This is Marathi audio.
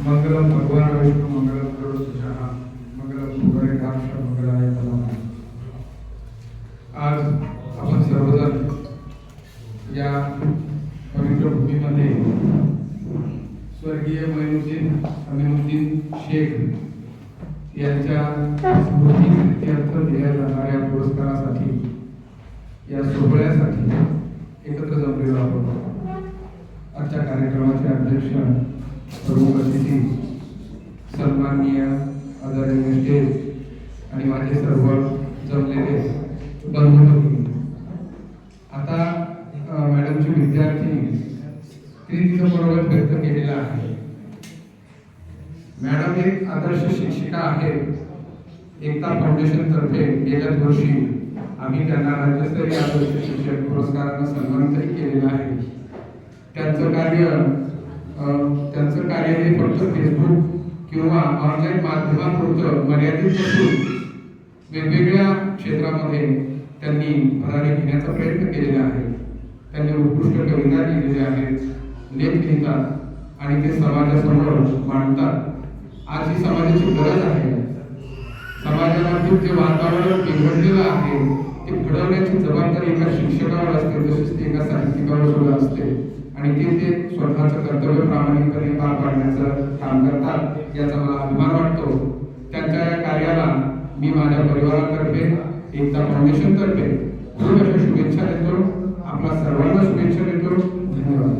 मंगलम भगवान विष्णु मंगलम गरुड़ध्वजः मंगलम सुभद्राक्ष मंगलाय तनोहर। आज आपण सर्वजण या पवित्र भूमीमध्ये स्वर्गीय मोइनुद्दीन अमीनुद्दीन शेख यांच्या स्मृतीप्रीत्यर्थ दिल्या जाणाऱ्या पुरस्कारासाठी या सोहळ्यासाठी एकत्र जमलेलो आहोत। आजच्या कार्यक्रमाचे अध्यक्ष प्रमुख अतिथी सन्माननीय आदरणीय स्टेज आणि माझे सर्व जमलेले बंधू भगिनी। आता मॅडमची विद्यार्थी तिचं बरोबर व्यक्त केलेला आहे। मॅडम एक आदर्श शिक्षिका आहेत। एकता फाउंडेशन तर्फे गेल्या वर्षी आम्ही त्यांना राज्यस्तरीय आदर्श शिक्षक पुरस्काराने सन्मानित केलेला आहे। त्यांचं कार्य हे फक्त फेसबुक किंवा ऑनलाईन माध्यमांपुरतं मर्यादित नसून वेगवेगळ्या क्षेत्रामध्ये त्यांनी भरारी घेण्याचा प्रयत्न केलेला आहे। त्यांनी उत्कृष्ट कविता लिहिलेल्या आहेत, लेख लिहितात आणि ते समाजासमोर मांडतात। आज ही समाजाची गरज आहे। समाजामध्ये जे वातावरण बिघडलेलं आहे ते घडवण्याची जबाबदारी एका शिक्षकावर असते, तसेच ती एका साहित्यिकावर सुद्धा असते आणि ते स्वतःचं कर्तव्य प्रामाणिकपणे पार पाडण्याचं काम करतात याचा मला अभिमान वाटतो। त्यांच्या या कार्याला मी माझ्या परिवारातर्फे एकता फाउंडेशन तर्फे खूप अशा शुभेच्छा देतो। आपल्या सर्वांना शुभेच्छा देतो। धन्यवाद।